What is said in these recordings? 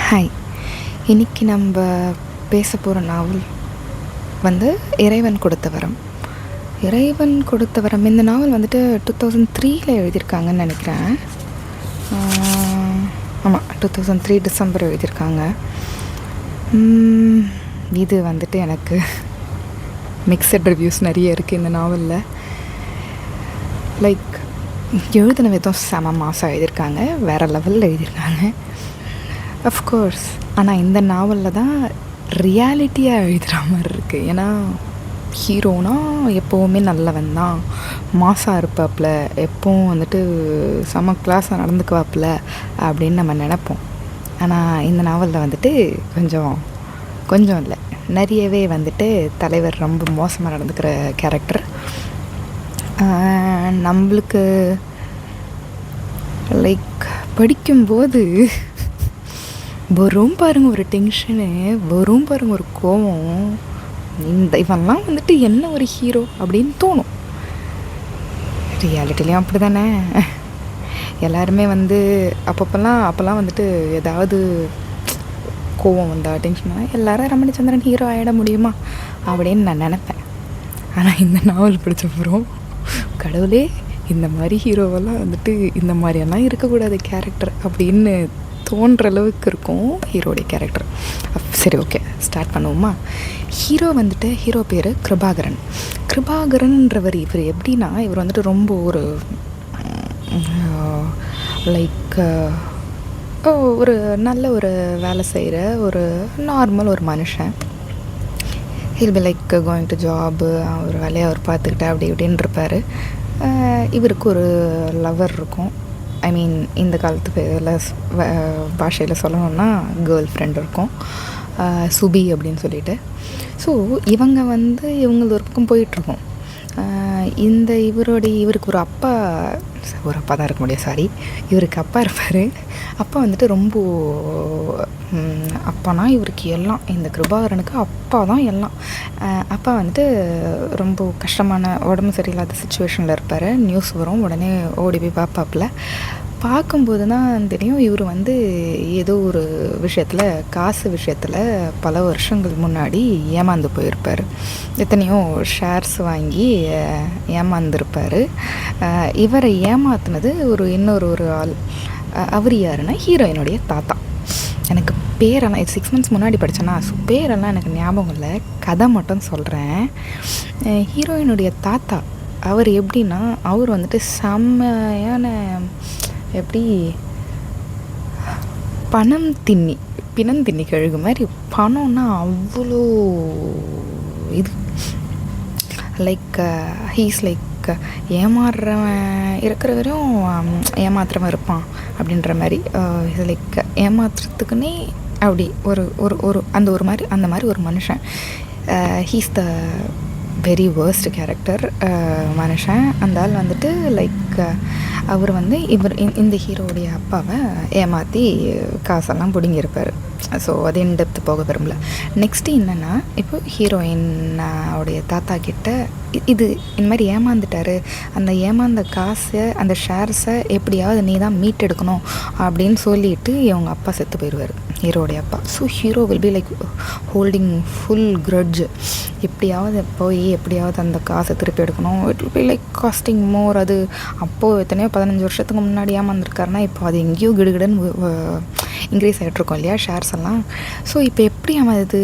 Hi. இன்றைக்கி நம்ம பேச போகிற நாவல் வந்து இறைவன் கொடுத்த வரம். இறைவன் கொடுத்த வரம் இந்த நாவல் வந்துட்டு 2003 எழுதியிருக்காங்கன்னு நினைக்கிறேன். ஆமாம், 2003 டிசம்பர் எழுதியிருக்காங்க. இது வந்துட்டு எனக்கு மிக்சட் ரிவ்யூஸ் நிறைய இருக்குது இந்த நாவலில். லைக் எழுதின விதம் செம மாதம் எழுதியிருக்காங்க, வேறு லெவலில் எழுதியிருக்காங்க அஃப்கோர்ஸ். ஆனால் இந்த நாவலில் தான் ரியாலிட்டியாக எழுதுகிற மாதிரி இருக்குது. ஏன்னா ஹீரோனா எப்போவுமே நல்லவன் தான், மாசாக இருப்பாப்புல, எப்போவும் வந்துட்டு செம கிளாஸாக நடந்துக்குவாப்புல அப்படின்னு நம்ம நினைப்போம். ஆனால் இந்த நாவலில் வந்துட்டு கொஞ்சம் இல்லை, நிறையவே வந்துட்டு தலைவர் ரொம்ப மோசமாக நடந்துக்கிற கேரக்டர். நம்மளுக்கு லைக் படிக்கும்போது வரும் பாருங்க ஒரு டென்ஷனு, வரும் பாருங்க ஒரு கோவம், இவன்லாம் வந்துட்டு என்ன ஒரு ஹீரோ அப்படின்னு தோணும். ரியாலிட்டிலையும் அப்படி தானே, எல்லாருமே வந்து அப்போல்லாம் வந்துட்டு ஏதாவது கோவம் வந்தா டென்ஷனாக எல்லாரும் ரமணிச்சந்திரன் ஹீரோ ஆகிட முடியுமா அப்படின்னு நான் நினப்பேன். ஆனால் இந்த நாவல் படித்தப்புறம் கடவுளே, இந்த மாதிரி ஹீரோவெல்லாம் வந்துட்டு இந்த மாதிரியெல்லாம் இருக்கக்கூடாது கேரக்டர் அப்படின்னு தோன்ற அளவுக்கு இருக்கும் ஹீரோடைய கேரக்டர். சரி, ஓகே, ஸ்டார்ட் பண்ணுவோமா? ஹீரோ பேர் கிருபாகரன்றவர். இவர் எப்படின்னா, இவர் வந்துட்டு ரொம்ப ஒரு லைக் ஒரு நல்ல ஒரு வேலை செய்கிற ஒரு நார்மல் ஒரு மனுஷன். He'll be like going to job, அவர் வேலையை அவர் பார்த்துக்கிட்டே அப்படி இப்படின்னு இருப்பார். இவருக்கு ஒரு லவர் இருக்கும். ஐ மீன் இந்த காலத்து பாஷையில் சொல்லணுன்னா கேர்ள் ஃப்ரெண்ட் இருக்கும், சுபி அப்படின்னு சொல்லிட்டு. ஸோ இவங்க ஒரு பக்கம் போயிட்டுருக்கோம். இவருக்கு ஒரு அப்பா தான் இருக்க முடியும், சாரி, இவருக்கு அப்பா இருப்பார். அப்பா வந்துட்டு ரொம்ப அப்பானா இவருக்கு எல்லாம், இந்த கிருபாகரனுக்கு அப்பா தான் எல்லாம். அப்பா வந்துட்டு ரொம்ப கஷ்டமான உடம்பு சரியில்லாத சுச்சுவேஷனில் இருப்பார். நியூஸ் வரும், உடனே ஓடி போய் பார்ப்பாப்புல. பார்க்கும்போது தான் தெரியும் இவர் வந்து ஏதோ ஒரு விஷயத்தில், காசு விஷயத்தில் பல வருஷங்கள் முன்னாடி ஏமாந்து போயிருப்பார். எத்தனையோ ஷேர்ஸ் வாங்கி ஏமாந்துருப்பார். இவரை ஏமாத்துனது இன்னொரு ஆள். அவர் யாருன்னா ஹீரோயினுடைய தாத்தா. எனக்கு பேரெல்லாம் 6 months முன்னாடி படித்தேன்னா, ஸோ பேரெல்லாம் எனக்கு ஞாபகம் இல்லை, கதை மட்டும் சொல்கிறேன். ஹீரோயினுடைய தாத்தா அவர் எப்படின்னா, அவர் வந்துட்டு செம்மையான எப்படி பிணம் தின்னி கழுகு மாதிரி பணம்னா அவ்வளோ இது. லைக் ஹீஸ் லைக் ஏமாறுறவன் இருக்கிற வரையும் ஏமாத்துறவன் இருப்பான் அப்படின்ற மாதிரி. இது லைக் ஏமாத்துறதுக்குன்னே அப்படி அந்த மாதிரி ஒரு மனுஷன். He's the very worst character மனுஷன். அந்த ஆள் வந்துட்டு லைக் அவர் வந்து இந்த ஹீரோடைய அப்பாவை ஏமாற்றி காசெல்லாம் பிடுங்கியிருப்பார். ஸோ அது இன்டெப்த் போக விரும்பல. நெக்ஸ்ட்டு என்னென்னா, இப்போ ஹீரோயினுடைய தாத்தா கிட்ட இந்த மாதிரி ஏமாந்துட்டாரு, அந்த ஏமாந்த காசை, அந்த ஷேர்ஸை எப்படியாவது நீ தான் மீட்டெடுக்கணும் அப்படின்னு சொல்லிட்டு இவங்க அப்பா செத்து போயிடுவார், ஹீரோடைய அப்பா. So hero will be like holding full grudge, எப்படியாவது அந்த காசை திருப்பி எடுக்கணும். It will be like costing more. அது அப்போது எத்தனையோ 15 வருஷத்துக்கு முன்னாடி ஏமாந்துருக்காருன்னா இப்போ அது எங்கேயோ கிடுகிடுன்னு இன்க்ரீஸ் ஆகிட்ருக்கோம் இல்லையா, ஷேர்ஸ் எல்லாம். ஸோ இப்போ எப்படி அவன் இது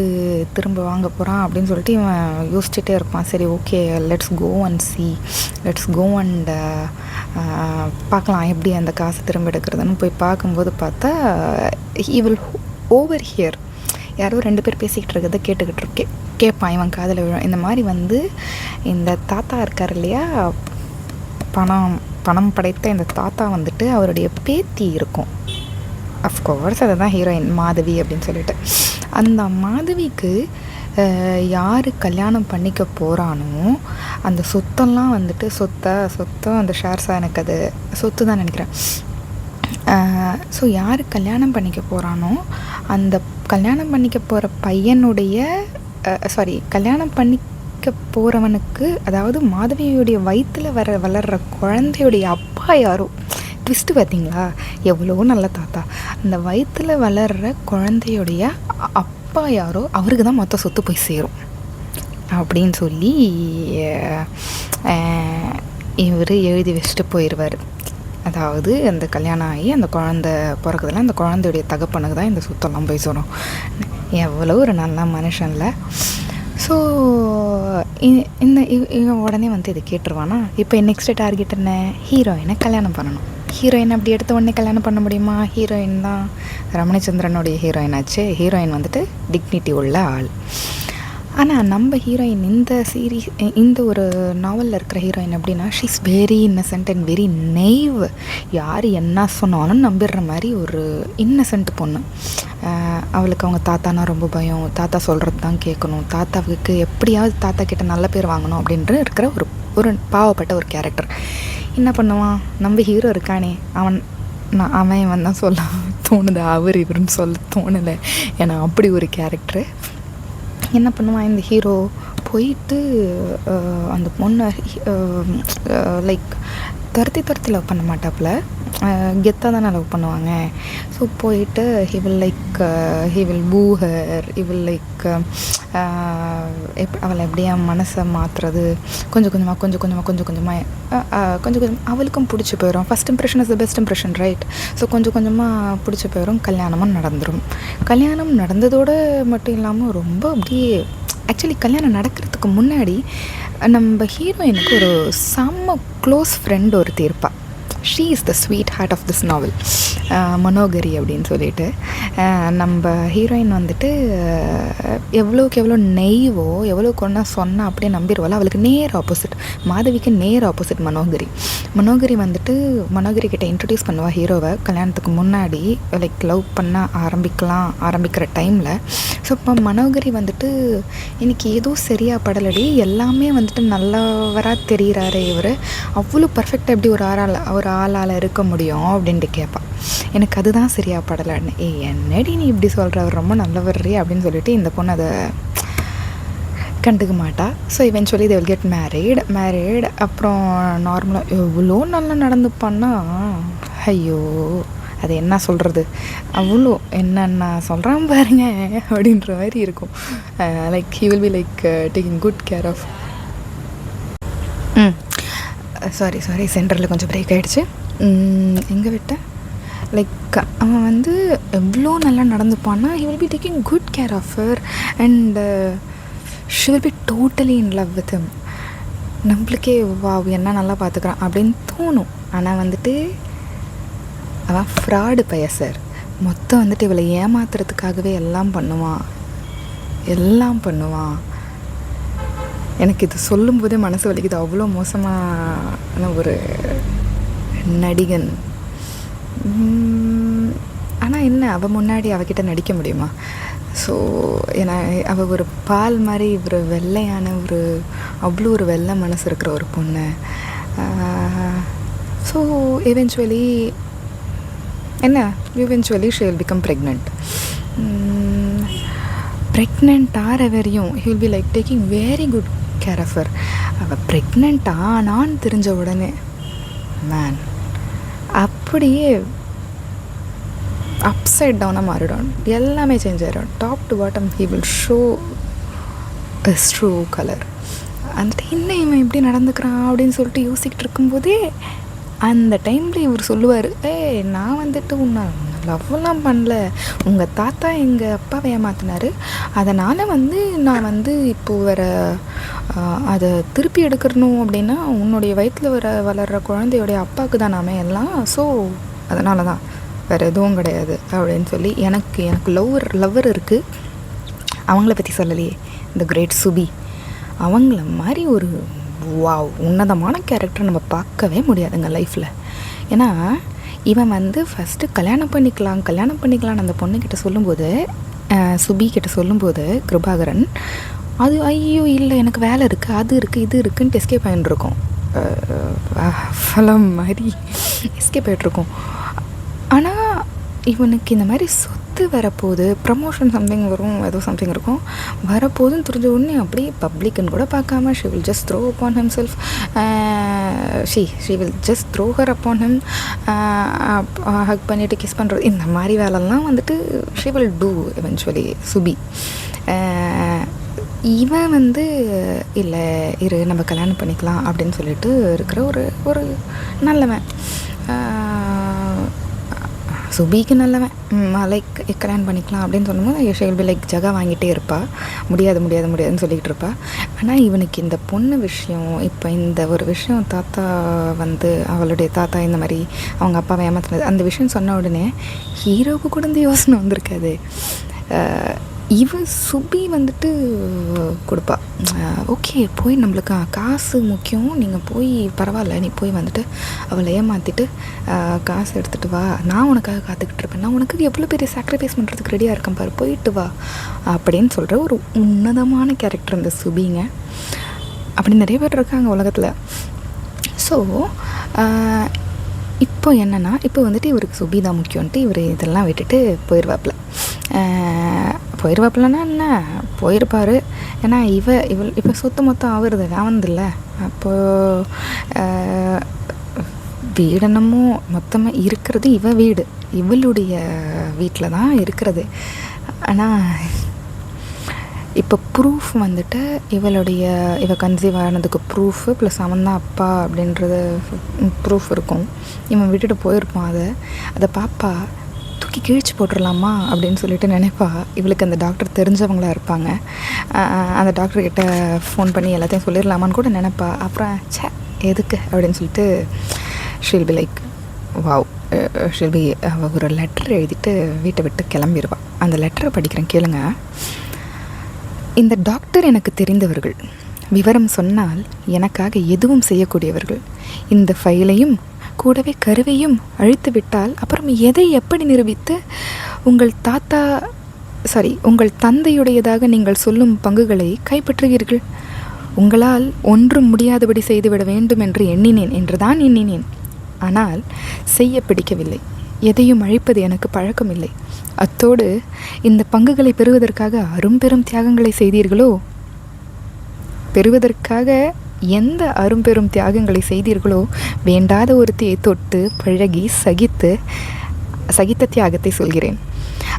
திரும்ப வாங்க போகிறான் அப்படின்னு சொல்லிட்டு இவன் யோசிச்சுட்டே இருப்பான். சரி, ஓகே, லெட்ஸ் கோ அண்ட் பார்க்கலாம் எப்படி அந்த காசை திரும்ப எடுக்கிறதுன்னு போய் பார்க்கும்போது பார்த்தா ஹி வில் ஓவர் ஹியர். யாரோ 2 பேர் பேசிக்கிட்டு இருக்கிறத கேட்பான் இவன் காதில் விழும். இந்த மாதிரி வந்து இந்த தாத்தா இருக்கார் இல்லையா, பணம் படைத்த இந்த தாத்தா வந்துட்டு அவருடைய பேத்தி இருக்கும். அஃப்கோர்ஸ் அதை தான் ஹீரோயின் மாதவி அப்படின்னு சொல்லிட்டு. அந்த மாதவிக்கு யார் கல்யாணம் பண்ணிக்க போகிறானோ அந்த சொத்தெல்லாம் வந்துட்டு சொத்தம் அந்த ஷேர்ஸாக, எனக்கு அது சொத்து தான் நினைக்கிறேன். ஸோ யார் கல்யாணம் பண்ணிக்க போகிறானோ அந்த கல்யாணம் பண்ணிக்க போகிற பையனுடைய கல்யாணம் பண்ணிக்க போகிறவனுக்கு, அதாவது மாதவியுடைய வயிற்றில் வளர்கிற குழந்தையுடைய அப்பா யாரோ, ட்விஸ்ட்டு பார்த்தீங்களா? எவ்வளோ நல்ல தாத்தா. அந்த வயிற்றில் வளர்கிற குழந்தையுடைய அப்பா யாரோ அவருக்கு தான் மொத்த சொத்து போய் சேரும் அப்படின்னு சொல்லி இவர் எழுதி வச்சுட்டு போயிடுவார். அதாவது அந்த கல்யாணம் ஆகி அந்த குழந்த பிறகுதெல்லாம் அந்த குழந்தையுடைய தகப்பனுக்கு தான் இந்த சுத்தம்லாம் போய் சொல்லும். எவ்வளோ ஒரு நல்ல மனுஷன்ல. ஸோ இந்த இவன் உடனே வந்து இதை கேட்டுருவானா. இப்போ நெக்ஸ்ட்டு டார்கெட் என்ன? ஹீரோயினை கல்யாணம் பண்ணணும். ஹீரோயின் அப்படி எடுத்த உடனே கல்யாணம் பண்ண முடியுமா? ஹீரோயின் தான் ரமணிச்சந்திரனுடைய ஹீரோயின் ஆச்சு. ஹீரோயின் வந்துட்டு டிக்னிட்டி உள்ள ஆள். ஆனால் நம்ம ஹீரோயின் இந்த ஒரு நாவலில் இருக்கிற ஹீரோயின் எப்படின்னா, she's very innocent and very naive. யார் என்ன சொன்னாலும் நம்பிடுற மாதிரி ஒரு இன்னசென்ட் பொண்ணு. அவளுக்கு அவங்க தாத்தானா ரொம்ப பயம். தாத்தா சொல்கிறது தான் கேட்கணும். தாத்தாவுக்கு எப்படியாவது தாத்தா கிட்ட நல்ல பேர் வாங்கணும் அப்படின்ற இருக்கிற ஒரு பாவப்பட்ட ஒரு கேரக்டர். என்ன பண்ணுவான் நம்ம ஹீரோ இருக்கானே, அவன் இவன் தான் சொல்ல தோணுது, அவர் இவருன்னு சொல்ல தோணலை. ஏன்னா அப்படி ஒரு கேரக்டரு. என்ன பண்ணுவான் இந்த ஹீரோ? போயிட்டு அந்த பொண்ணை லைக் துரத்தி லவ் பண்ண மாட்டாப்புல, கெத்தாக தானே லவ் பண்ணுவாங்க. ஸோ போயிட்டு he will woo her, he will like அவளை எப்படியா மனசை மாற்றுறது, கொஞ்சம் கொஞ்சமாக அவளுக்கும் பிடிச்சி போயிடும். First impression is the best impression, right? So கொஞ்சம் கொஞ்சமாக பிடிச்சி போயிடும். கல்யாணமும் நடந்துடும். கல்யாணம் நடந்ததோடு மட்டும் இல்லாமல் ரொம்ப அப்படியே ஆக்சுவலி கல்யாணம் நடக்கிறதுக்கு முன்னாடி நம்ம ஹீரோயினுக்கு ஒரு செம்ம க்ளோஸ் ஃப்ரெண்ட் ஒருத்தி இருப்பாள். She is the sweetheart of this novel, Manohari அப்படின்னு சொல்லிட்டு. நம்ம ஹீரோயின் வந்துட்டு எவ்வளோக்கு எவ்வளோ நெய்வோ, எவ்வளோக்கு ஒன்றா சொன்னால் அப்படியே நம்பிடுவாள். அவளுக்கு நேர் ஆப்போசிட், மாதவிக்கு நேர் ஆப்போசிட் மனோகரி வந்துட்டு மனோகரி கிட்ட இன்ட்ரடியூஸ் பண்ணுவாள் ஹீரோவை கல்யாணத்துக்கு முன்னாடி, லைக் லவ் பண்ண ஆரம்பிக்கிற டைமில். ஸோ இப்போ மனோகரி வந்துட்டு எனக்கு ஏதோ சரியாக படலடி, எல்லாமே வந்துட்டு நல்லவராக தெரிகிறாரு இவர், அவ்வளோ பர்ஃபெக்டாக எப்படி ஒரு ஆளால் இருக்க முடியும் அப்படின்ட்டு கேட்பாள். எனக்கு அதுதான் சரியாக படலைன்னு. என்னடி நீ இப்படி சொல்கிற, அவர் ரொம்ப நல்லவர்றே அப்படின்னு சொல்லிட்டு இந்த பொண்ணு அதை கண்டுக்க மாட்டா. So eventually they will get married. அப்புறம் நார்மலாக எவ்வளோ நல்லா நடந்துப்பான்னா, ஐயோ அது என்ன சொல்கிறது, அவ்வளோ என்னென்ன சொல்கிறான் பாருங்க அப்படின்ற மாதிரி இருக்கும். Like he will be like taking good care of. Sorry சென்டரில் கொஞ்சம் பிரேக் ஆகிடுச்சு. எங்கே விட்டேன்? லைக் அவன் வந்து எவ்வளோ நல்லா நடந்துப்பான்னா, he will be taking good care of her and she will be totally in love with him. நம்மளுக்கே வா என்ன நல்லா பார்த்துக்கிறான் அப்படின்னு தோணும். ஆனால் வந்துட்டு அவன் ஃப்ராடு சார். மொத்தம் வந்துட்டு இவளை ஏமாத்துறதுக்காகவே எல்லாம் பண்ணுவான். எனக்கு இது சொல்லும்போதே மனசு வலிக்குது. அவ்வளோ மோசமான ஒரு நடிகன். ஆனால் என்ன, அவள் முன்னாடி அவகிட்ட நடிக்க முடியுமா? ஸோ ஏன்னா அவள் ஒரு பால் மாதிரி, ஒரு வெள்ளையான அவ்வளோ ஒரு வெள்ளை மனசு இருக்கிற ஒரு பொண்ணு. So eventually she will become pregnant. ஆகிற வரையும் he will be like taking very good care of her. அவள் ப்ரெக்னென்ட் ஆனான்னு தெரிஞ்ச உடனே மேன் அப்படியே அப்சைட் டவுனாக மாறிடும். எல்லாமே சேஞ்ச் ஆகிடும். Top to bottom he will show his true color. அந்த இன்னும் இவன் இப்படி நடந்துக்கிறான் அப்படின்னு சொல்லிட்டு யோசிக்கிட்டு இருக்கும்போதே அந்த டைமில் இவர் சொல்லுவார், நான் வந்துட்டு உன்னை லவ்லாம் பண்ணல, உங்கள் தாத்தா எங்கள் அப்பாவை ஏமாத்தினார், அதனால் நான் இப்போது வேறு அதை திருப்பி எடுக்கணும் அப்படின்னா உன்னுடைய வயிற்றில் வளர்கிற குழந்தையோடைய அப்பாவுக்கு தான் நாம எல்லாம், ஸோ அதனால தான், வேறு எதுவும் கிடையாது அப்படின்னு சொல்லி எனக்கு லவ்வர் இருக்குது. அவங்கள பற்றி சொல்லலையே, இந்த கிரேட் சுபி, அவங்கள மாதிரி ஒரு உன்னதமான கேரக்டர் நம்ம பார்க்கவே முடியாதுங்க லைஃப்பில். ஏன்னா இவன் ஃபஸ்ட்டு கல்யாணம் பண்ணிக்கலாம் அந்த பொண்ணுக்கிட்ட சொல்லும்போது, சுபி கிட்ட சொல்லும்போது கிருபாகரன், அது ஐயோ இல்லை எனக்கு வேலை இருக்குது, அது இருக்குது, இது இருக்குன்னு எஸ்கேப் ஆகிட்டுருக்கோம். ஃபலம் மாதிரி எஸ்கேப் ஆகிட்ருக்கோம். ஆனால் இவனுக்கு இந்த மாதிரி சொத்து வரப்போகுது, ப்ரமோஷன் சம்திங் வரும், ஏதோ சம்திங் இருக்கும், வரப்போகுதுன்னு தெரிஞ்ச உடனே அப்படியே பப்ளிக்குன்னு கூட பார்க்காம she will just throw upon himself, she will just throw her upon him, hug பண்ணிவிட்டு கிஸ் பண்ணுறது, இந்த மாதிரி வேலைலாம் வந்துட்டு ஷி வில் டூ எவென்ச்சுவலி சுபி. இவன் வந்து இல்லை இரு நம்ம கல்யாணம் பண்ணிக்கலாம் அப்படின்னு சொல்லிட்டு இருக்கிற ஒரு நல்லவன், சுபிக்கு நல்லவன். லைக் கல்யாணம் பண்ணிக்கலாம் அப்படின்னு சொல்லும்போது ஷி வில் பி லைக் ஜகா வாங்கிட்டே இருப்பாள், முடியாதுன்னு சொல்லிக்கிட்டு இருப்பாள். ஆனால் இவனுக்கு இந்த பொண்ணு விஷயம், இப்போ இந்த ஒரு விஷயம், தாத்தா வந்து அவளுடைய தாத்தா இந்த மாதிரி அவங்க அப்பாவை ஏமாத்துனது, அந்த விஷயம் சொன்ன உடனே ஹீரோவுக்கு கூட இந்த யோசனை வந்திருக்காது. இவன் சுபி வந்துட்டு கொடுப்பா, ஓகே போய் நம்மளுக்கு காசு முக்கியம், நீங்கள் போய் பரவாயில்ல நீ போய் வந்துட்டு அவளை ஏமாற்றிட்டு காசு எடுத்துகிட்டு வா, நான் உனக்காக காத்துக்கிட்டு இருப்பேன், நான் உனக்கு எவ்வளோ பெரிய சாக்ரிஃபைஸ் பண்ணுறதுக்கு ரெடியாக இருக்கேன் பாரு, போயிட்டு வா அப்படின்னு சொல்கிற ஒரு உன்னதமான கேரக்டர் இந்த சுபிங்க. அப்படி நிறைய பேர் இருக்காங்க உலகத்தில். ஸோ இப்போ என்னென்னா, இப்போ வந்துட்டு இவருக்கு சுபி தான் முக்கியம்ன்ட்டு இவர் இதெல்லாம் விட்டுட்டு போயிடுவாப்புலன்னா என்ன போயிருப்பார். ஏன்னா இவள் இப்போ சொத்து மொத்தம் ஆகுறது அவன்தில்ல. அப்போது வீடனமும் மொத்தமாக இருக்கிறது வீடு, இவளுடைய வீட்டில் தான் இருக்கிறது. ஆனால் இப்போ ப்ரூஃப் வந்துட்டு இவ கன்சீவ் ஆனதுக்கு ப்ரூஃபு ப்ளஸ் அவன் தான் அப்பா அப்படின்றது ப்ரூஃப் இருக்கும். இவன் விட்டுட்டு போயிருப்பான். அதை பாப்பா தூக்கி கிழிச்சு போட்டுடலாமா அப்படின்னு சொல்லிட்டு நினைப்பா. இவளுக்கு அந்த டாக்டர் தெரிஞ்சவங்களாக இருப்பாங்க. அந்த டாக்டர்கிட்ட ஃபோன் பண்ணி எல்லாத்தையும் சொல்லிடலாமான்னு கூட நினைப்பா. அப்புறம் எதுக்கு அப்படின்னு சொல்லிட்டு she'll be like wow, she'll be ஒரு லெட்டர் எழுதிட்டு வீட்டை விட்டு கிளம்பிடுவாள். அந்த லெட்டரை படிக்கிறேன் கேளுங்க. இந்த டாக்டர் எனக்கு தெரிந்தவர்கள், விவரம் சொன்னால் எனக்காக எதுவும் செய்யக்கூடியவர்கள். இந்த ஃபைலையும் கூடவே கருவையும் அழித்து விட்டால் அப்புறம் எதை எப்படி நிரூபித்து உங்கள் தந்தையுடையதாக நீங்கள் சொல்லும் பங்குகளை கைப்பற்றுவீர்கள்? உங்களால் ஒன்றும் முடியாதபடி செய்துவிட வேண்டும் என்று எண்ணினேன். ஆனால் செய்ய பிடிக்கவில்லை. எதையும் அழிப்பது எனக்கு பழக்கமில்லை. அத்தோடு இந்த பங்குகளை பெறுவதற்காக அரும்பெரும் தியாகங்களை செய்தீர்களோ? பெறுவதற்காக எந்த அரும்பெரும் தியாகங்களை செய்தீர்களோ, வேண்டாத ஒருத்தியை தொட்டு பழகி சகித்த தியாகத்தை சொல்கிறேன்.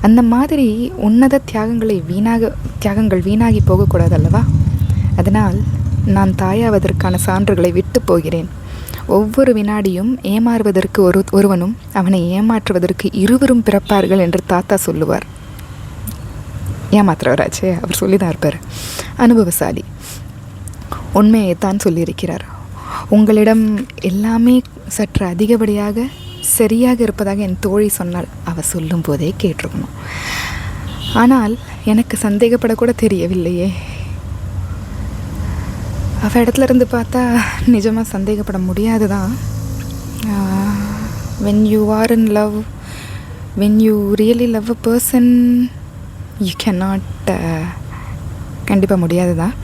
அந்த மாதிரி உன்னத தியாகங்கள் வீணாகி போகக்கூடாது அல்லவா? அதனால் நான் தாயாவதற்கான சான்றுகளை விட்டு போகிறேன். ஒவ்வொரு வினாடியும் ஏமாறுவதற்கு ஒருவனும் அவனை ஏமாற்றுவதற்கு இருவரும் பிறப்பார்கள் என்று தாத்தா சொல்லுவார். ஏமாத்துறவராச்சே, அவர் சொல்லி தான் இருப்பார். அனுபவசாலி, உண்மையைத்தான் சொல்லியிருக்கிறார். உங்களிடம் எல்லாமே சற்று அதிகப்படியாக சரியாக இருப்பதாக என் தோழி சொன்னால் அவள் சொல்லும் போதே கேட்டிருக்கணும். ஆனால் எனக்கு சந்தேகப்படக்கூட தெரியவில்லையே. அவள் இடத்துல இருந்து பார்த்தா நிஜமாக சந்தேகப்பட முடியாது தான். when you are in love, when you really love a person, you cannot கண்டிப்பாக முடியாது தான்.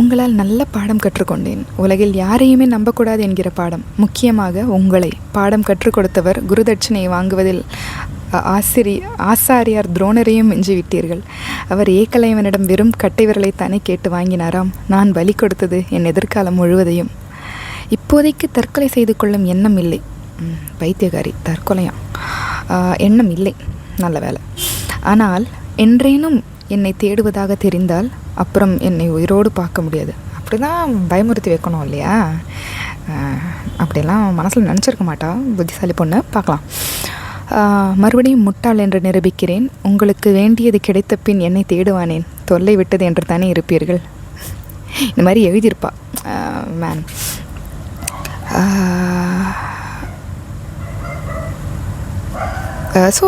உங்களால் நல்ல பாடம் கற்றுக்கொண்டேன். உலகில் யாரையுமே நம்பக்கூடாது என்கிற பாடம். முக்கியமாக உங்களை பாடம் கற்றுக் கொடுத்தவர் குருதட்சணையை வாங்குவதில் ஆசாரியார் துரோணரையும் மிஞ்சிவிட்டீர்கள். அவர் ஏகலைவனிடம் வெறும் கட்டை விரலைத்தானே கேட்டு வாங்கினாராம். நான் பலி கொடுத்தது என் எதிர்காலம் முழுவதையும். இப்போதைக்கு தற்கொலை செய்து கொள்ளும் எண்ணம் இல்லை. பைத்தியகாரி, தற்கொலையாம். எண்ணம் இல்லை, நல்ல வேலை. ஆனால் என்றேனும் என்னை தேடுவதாக தெரிந்தால் அப்புறம் என்னை உயிரோடு பார்க்க முடியாது. அப்படி தான் பயமுறுத்தி வைக்கணும் இல்லையா? அப்படியெல்லாம் மனசில் நினச்சிருக்க மாட்டா புத்திசாலி பொண்ணு. பார்க்கலாம். மறுபடியும் முட்டாள் என்று நிரூபிக்கிறேன். உங்களுக்கு வேண்டியது கிடைத்த பின் என்னை தேடுவானேன். தொல்லை விட்டது என்று தானே இருப்பீர்கள். இந்த மாதிரி எழுதியிருப்பா மேன். ஸோ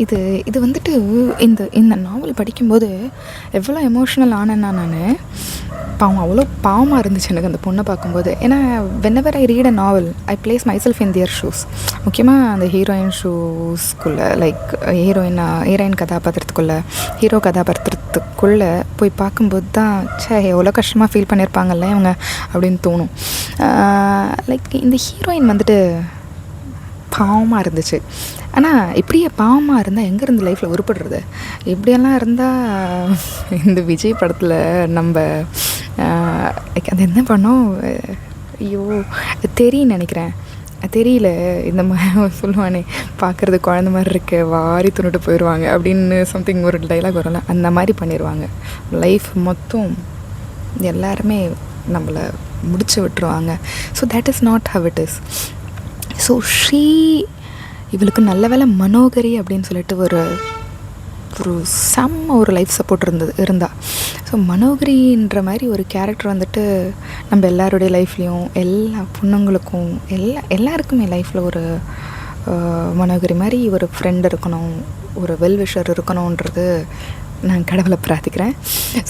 இது வந்துட்டு இந்த நாவல் படிக்கும்போது எவ்வளோ எமோஷ்னல் ஆனேன்னா நான் அவ்வளோ பாவமாக இருந்துச்சு எனக்கு அந்த பொண்ணை பார்க்கும்போது. ஏன்னா whenever I read a novel I place my self in their shoes. முக்கியமாக அந்த ஹீரோயின் ஷூஸ்க்குள்ளே, லைக் ஹீரோயின் கதாபாத்திரத்துக்குள்ளே, ஹீரோ கதாபாத்திரத்துக்குள்ளே போய் பார்க்கும்போது தான் எவ்வளோ கஷ்டமாக ஃபீல் பண்ணியிருப்பாங்கல்ல இவங்க அப்படின்னு தோணும். லைக் இந்த ஹீரோயின் வந்துட்டு பாவமாக இருந்துச்சு. ஆனால் இப்படியே பாவமாக இருந்தால் எங்கேருந்து லைஃப்பில் உருப்படுறது? இப்படியெல்லாம் இருந்தால் இந்த விஜய் படத்தில் நம்ம அது என்ன பண்ணோம், ஐயோ தெரியும் நினைக்கிறேன், தெரியல, இந்த மாதிரி சொல்லுவானே, பார்க்குறது குழந்த மாதிரி இருக்க வாரி துணுட்டு போயிடுவாங்க அப்படின்னு சம்திங் ஒரு டைலாக் வரல, அந்த மாதிரி பண்ணிடுவாங்க. லைஃப் மொத்தம் எல்லாருமே நம்மளை முடிச்சு விட்டுருவாங்க. So that is not how it is. So இவளுக்கு நல்ல வேலை மனோகரி அப்படின்னு சொல்லிட்டு ஒரு செம்ம ஒரு லைஃப் சப்போர்ட் இருந்தா. ஸோ மனோகரின்ற மாதிரி ஒரு கேரக்டர் வந்துட்டு நம்ம எல்லாருடைய லைஃப்லேயும் எல்லா பொண்ணுங்களுக்கும் எல்லாருக்குமே லைஃப்பில் ஒரு மனோகரி மாதிரி ஒரு ஃப்ரெண்ட் இருக்கணும், ஒரு வெல்விஷர் இருக்கணுன்றது நான் கடவுளை பிரார்த்திக்கிறேன்.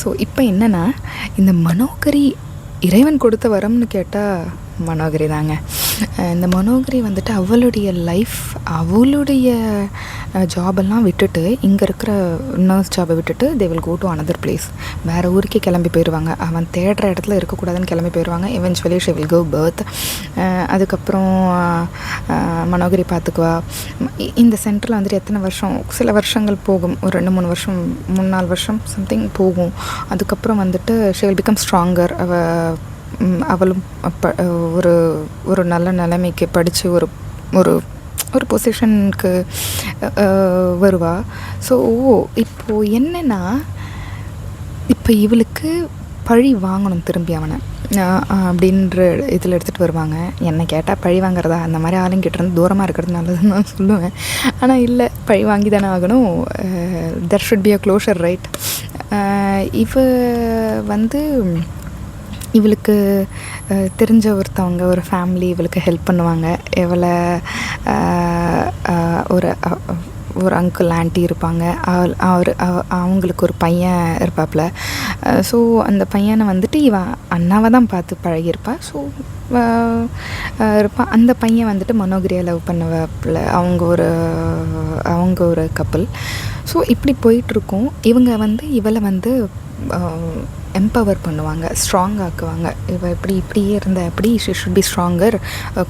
ஸோ இப்போ என்னென்னா, இந்த மனோகரி இறைவன் கொடுத்த வரம்னு கேட்டால் மனோகரி தாங்க. இந்த மனோகரி வந்துட்டு அவளுடைய லைஃப், அவளுடைய ஜாபெல்லாம் விட்டுட்டு, இங்கே இருக்கிற நர்ஸ் ஜாபை விட்டுட்டு they will go to another place, வேறு ஊருக்கே கிளம்பி போயிடுவாங்க. அவன் தேடுற இடத்துல இருக்கக்கூடாதுன்னு கிளம்பி போயிடுவாங்க. Eventually she will go forth. அதுக்கப்புறம் மனோகரி பார்த்துக்குவா. இந்த சென்டரில் வந்துட்டு எத்தனை வருஷம், சில வருஷங்கள் போகும், ஒரு 2-3 வருஷம் 3-4 வருஷம் சம்திங் போகும். அதுக்கப்புறம் வந்துட்டு ஷி வில் பிகம் ஸ்ட்ராங்கர். அவளும் ஒரு நல்ல நிலைமைக்கு படித்து ஒரு ஒரு பொசிஷனுக்கு வருவா. ஸோ இப்போது என்னென்னா, இப்போ இவளுக்கு பழி வாங்கணும் திரும்பி அவனை அப்படின்ற இதில் எடுத்துகிட்டு வருவாங்க. என்னை கேட்டால் பழி வாங்குறதா, அந்த மாதிரி ஆளுங்கிட்டேருந்து தூரமாக இருக்கிறது நல்லதுன்னு நான் சொல்லுவேன். ஆனால் இல்லை, பழி வாங்கி தானே ஆகணும். There should be a closure, right? வந்து இவளுக்கு தெரிஞ்ச ஒருத்தவங்க, ஒரு ஃபேமிலி இவளுக்கு ஹெல்ப் பண்ணுவாங்க. இவளை ஒரு அங்கிள் ஆண்டி இருப்பாங்க. அவங்களுக்கு ஒரு பையன் இருப்பாப்புல. ஸோ அந்த பையனை வந்துட்டு இவன் அண்ணாவை தான் பார்த்து பழகியிருப்பா. ஸோ இருப்பான். அந்த பையன் வந்துட்டு மனோகரியை லவ் பண்ணுவாப்புல. அவங்க ஒரு கப்பல். ஸோ இப்படி போயிட்டுருக்கோம். இவளை எம்பவர் பண்ணுவாங்க, ஸ்ட்ராங் ஆக்குவாங்க. இவள் இப்படியே இருந்தால் எப்படி, ஷி ஷுட் பி ஸ்ட்ராங்கர்,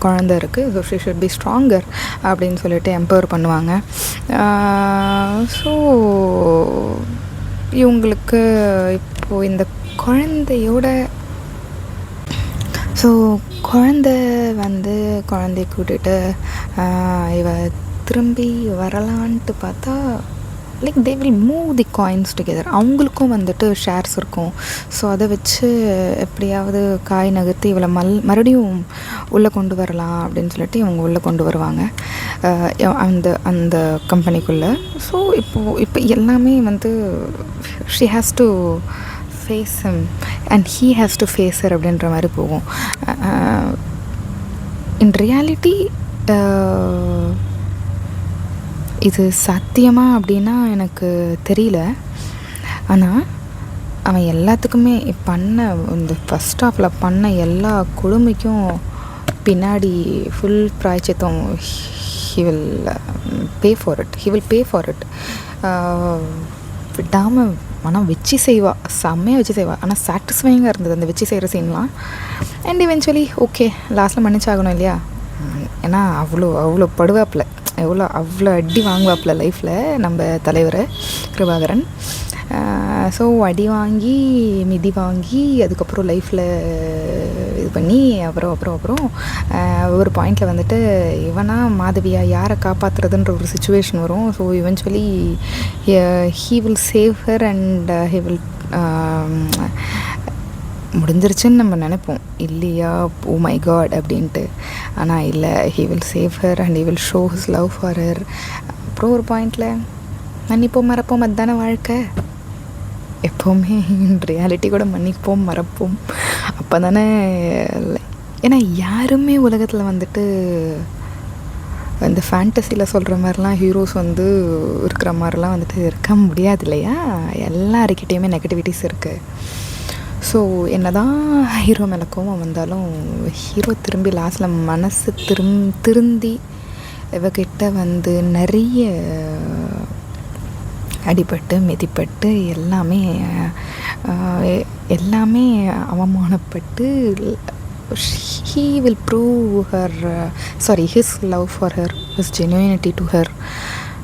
குழந்த இருக்குது, so she should be stronger அப்படின்னு சொல்லிட்டு எம்பவர் பண்ணுவாங்க. ஸோ இவங்களுக்கு இப்போது இந்த குழந்தையோட குழந்தைய கூட்டிகிட்டு இவ திரும்பி வரலான்ட்டு பார்த்தா, like they will move the coins together. அவங்களுக்கும் வந்துட்டு ஷேர்ஸ் இருக்கும். ஸோ அதை வச்சு எப்படியாவது காய் நகர்த்தி இவளை மறுபடியும் உள்ளே கொண்டு வரலாம் அப்படின்னு சொல்லிட்டு இவங்க உள்ளே கொண்டு வருவாங்க அந்த கம்பெனிக்குள்ளே. ஸோ இப்போ எல்லாமே she has to face him and he has to face her அப்படின்ற மாதிரி போகும். இன் ரியாலிட்டி இது சாத்தியமா அப்படின்னா எனக்கு தெரியல. ஆனால் அவன் எல்லாத்துக்குமே இந்த ஃபஸ்ட் ஹாஃபில் பண்ண எல்லா கொடுமைக்கும் பின்னாடி ஃபுல் பிராய்ச்சித்தம் he will pay for it. விடாமல் ஆனால் வச்சு செய்வா, செம்மையாக வச்சு செய்வா. ஆனால் சாட்டிஸ்ஃபைங்காக இருந்தது அந்த வச்சு செய்கிற சீன்லாம். அண்ட் இவென்ச்சுவலி ஓகே, லாஸ்ட்டில் மன்னிச்சாகணும் இல்லையா? ஏன்னா அவ்வளோ படுவாப்பில், அவ்வளோ அடி வாங்குவாப்பில் லைஃப்பில் நம்ம தலைவர் கிருபாகரன். ஸோ அடி வாங்கி மிதி வாங்கி அதுக்கப்புறம் லைஃப்பில் இது பண்ணி அப்புறம் ஒரு பாயிண்டில் வந்துட்டு இவனா மாதவியா யாரை காப்பாற்றுறதுன்ற ஒரு சுச்சுவேஷன் வரும். So eventually he will save her and he will முடிஞ்சிருச்சுன்னு நம்ம நினைப்போம் இல்லையா, ஓ மை காட் அப்படின்ட்டு. ஆனால் இல்லை, he will save her and he will show his love for her. அப்புறம் ஒரு பாயிண்டில் மன்னிப்போம் மறப்போம், அதுதானே வாழ்க்கை. எப்போவுமே ரியாலிட்டி கூட மன்னிப்போம் மறப்போம், அப்போ தானே. ஏன்னா யாருமே உலகத்தில் வந்துட்டு இந்த ஃபேண்டசியில் சொல்கிற மாதிரிலாம் ஹீரோஸ் இருக்கிற மாதிரிலாம் வந்துட்டு இருக்க முடியாது இல்லையா? எல்லாருக்கிட்டேயுமே நெகட்டிவிட்டிஸ் இருக்குது. ஸோ என்ன தான் ஹீரோ மேலே கோவம் வந்தாலும் ஹீரோ திரும்பி லாஸ்ட்டில் மனசு திருந்தி இவகிட்ட நிறைய அடிபட்டு மிதிப்பட்டு எல்லாமே அவமானப்பட்டு he will prove her his love for her, his genuinity to her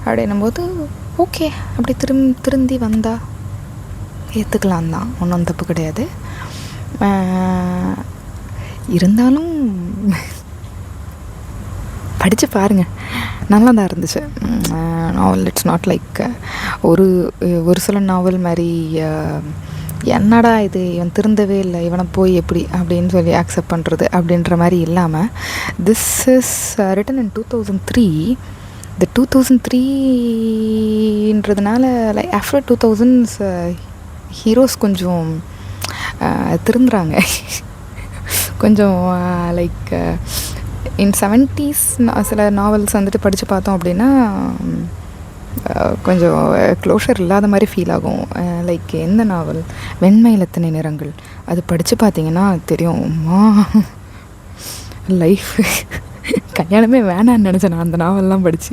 அப்படின்னும்போது ஓகே, அப்படி திருந்தி வந்தா ஏற்றுக்கலாம் தான், ஒன்றும் தப்பு கிடையாது. இருந்தாலும் படித்து பாருங்கள், நல்லா தான் இருந்துச்சு நாவல். இட்ஸ் நாட் லைக் ஒரு சில நாவல் மாதிரி என்னடா இது இவன் திருந்தவே இல்லை, இவனை போய் எப்படி அப்படின்னு சொல்லி அக்செப்ட் பண்ணுறது அப்படின்ற மாதிரி இல்லாமல், திஸ் இஸ் ரிட்டன் இன் 2003. இந்த 2003ன்றதுனால லைக் ஆஃப்டர் 2000s ஹீரோஸ் கொஞ்சம் திருந்துறாங்க. கொஞ்சம் லைக் இன் 70s சில நாவல்ஸ் வந்துட்டு படித்து பார்த்தோம் அப்படின்னா கொஞ்சம் க்ளோஷர் இல்லாத மாதிரி ஃபீல் ஆகும். லைக் எந்த நாவல், வெண்மையில் எத்தனை நிறங்கள், அது படித்து பார்த்தீங்கன்னா தெரியும், லைஃப் கல்யாணமே வேணான்னு நினச்சேன் நான் அந்த நாவல்லாம் படித்து.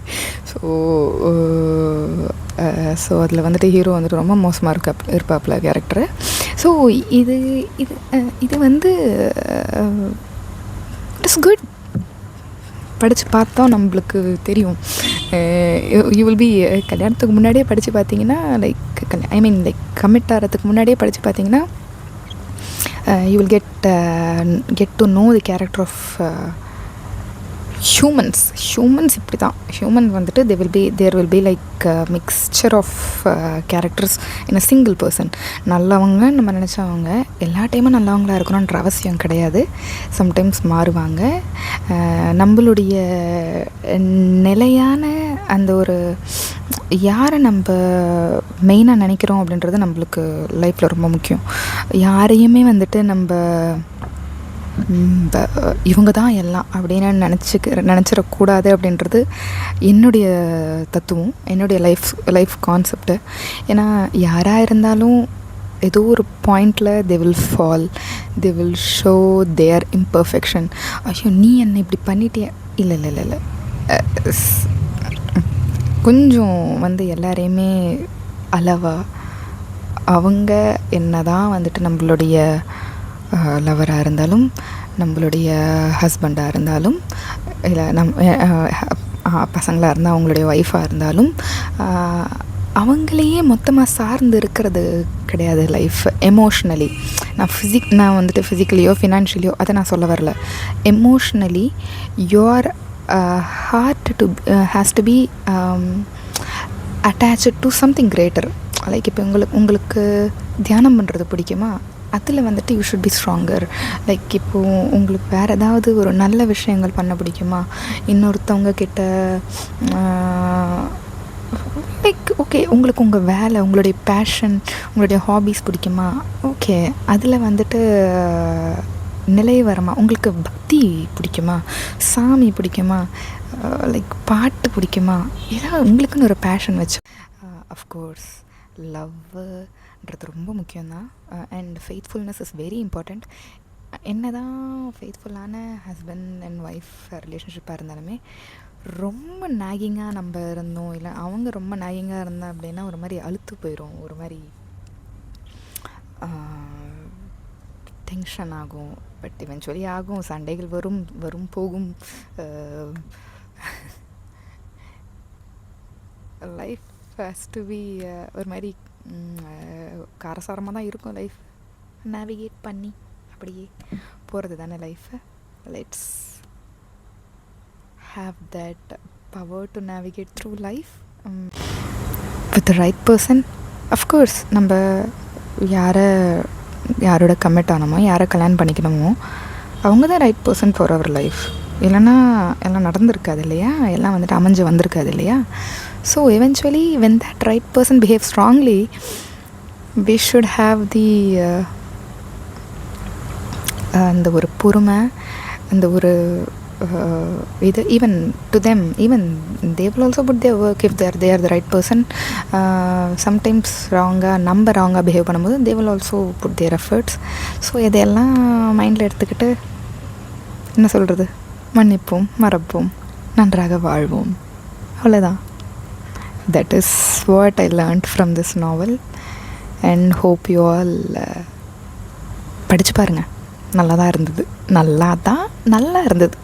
ஸோ அதில் வந்துட்டு ஹீரோ வந்துட்டு ரொம்ப மோசமாக இருப்பாப்புல கேரக்டரு. ஸோ இது இது இது வந்து இட் இஸ் குட். படித்து பார்த்தா நம்மளுக்கு தெரியும். யூ வில் பி கல்யாணத்துக்கு முன்னாடியே படித்து பார்த்தீங்கன்னா லைக் லைக் கமிட் ஆகிறதுக்கு முன்னாடியே படித்து பார்த்தீங்கன்னா you will get to know the character of humans. இப்படி தான் ஹியூமன் வந்துட்டு there will be like mixture of characters in a single person. நல்லவங்க நம்ம நினச்சவங்க எல்லா டைமும் நல்லவங்களாக இருக்கணுன்ற அவசியம் கிடையாது. சம்டைம்ஸ் மாறுவாங்க. நம்மளுடைய நிலையான அந்த ஒரு யாரை நம்ம மெயினாக நினைக்கிறோம் அப்படின்றது நம்மளுக்கு லைஃப்பில் ரொம்ப முக்கியம். யாரையுமே வந்துட்டு நம்ம இவங்க தான் எல்லாம் அப்படின்னு நினச்சிடக்கூடாது அப்படின்றது என்னுடைய தத்துவம், என்னுடைய லைஃப் கான்செப்டு. ஏன்னா யாராக இருந்தாலும் ஏதோ ஒரு பாயிண்டில் they will fall, they will show there imperfection. ஐயோ நீ என்னை இப்படி பண்ணிட்டிய, இல்லை கொஞ்சம் வந்து எல்லாரையுமே அளவாக அவங்க என்ன தான் வந்துட்டு நம்மளுடைய லவராக இருந்தாலும், நம்மளுடைய ஹஸ்பண்டாக இருந்தாலும், இல்லை பசங்களாக இருந்தால் அவங்களுடைய ஒய்ஃபாக இருந்தாலும், அவங்களையே மொத்தமாக சார்ந்து இருக்கிறது கிடையாது லைஃப். எமோஷ்னலி நான் வந்துட்டு ஃபிசிக்கலியோ ஃபினான்ஷியலியோ அதை நான் சொல்ல வரல. Emotionally your heart has to be attached to something greater. Like இப்போ உங்களுக்கு தியானம் பண்ணுறது பிடிக்குமா, அதில் வந்துட்டு you should be stronger. Like இப்போது உங்களுக்கு வேறு ஏதாவது ஒரு நல்ல விஷயங்கள் பண்ண பிடிக்குமா, இன்னொருத்தவங்க கிட்ட லைக் ஓகே உங்களுக்கு உங்கள் வேலை, உங்களுடைய பேஷன், உங்களுடைய ஹாபீஸ் பிடிக்குமா, ஓகே அதில் வந்துட்டு நிலைவரமா. உங்களுக்கு பக்தி பிடிக்குமா, சாமி பிடிக்குமா, லைக் பாட்டு பிடிக்குமா, ஏதாவது உங்களுக்குன்னு ஒரு பேஷன் வச்சு. அஃப்கோர்ஸ் லவ்ன்றது ரொம்ப முக்கியம்தான். And faithfulness is very important. என்ன தான் ஃபெய்த்ஃபுல்லான ஹஸ்பண்ட் அண்ட் ஒய்ஃப் ரிலேஷன்ஷிப்பாக இருந்தாலுமே ரொம்ப நாகிங்காக நம்ம இருந்தோம், இல்லை அவங்க ரொம்ப நாகிங்காக இருந்தால் அப்படின்னா ஒரு மாதிரி அழுத்து போயிடும், ஒரு மாதிரி டென்ஷன் ஆகும். பட் இவென்ச்சுவலி ஆகும், சண்டைகள் வரும் போகும். லைஃப் ஹேஸ் டு பி ஒரு மாதிரி காரசாரமாக தான் இருக்கும். லைஃப் நேவிகேட் பண்ணி அப்படியே போகிறது தானே life. Let's have that power to navigate through life with the right person. Of course நம்ம யாரோட கமிட் ஆனோமோ, யாரை கல்யாணம் பண்ணிக்கணுமோ அவங்க தான் right person for our life. இல்லைன்னா எல்லாம் நடந்திருக்காது இல்லையா, எல்லாம் வந்துட்டு அமைஞ்சு வந்திருக்காது இல்லையா. So eventually when that right person behaves strongly, we should have the அந்த ஒரு பொறுமை, அந்த ஒரு இது even to them, even they will also put their work if they are the right person. Sometimes wrong-ஆ behave பண்ணும்போது they will also put their efforts. So இதையெல்லாம் மைண்டில் எடுத்துக்கிட்டு என்ன சொல்கிறது, மன்னிப்போம், மறப்போம், நன்றாக வாழ்வோம், அவ்வளோதான். That is what I learned from this novel and hope you all படித்து பாருங்கள். நல்லா தான் இருந்தது. நல்லா இருந்தது.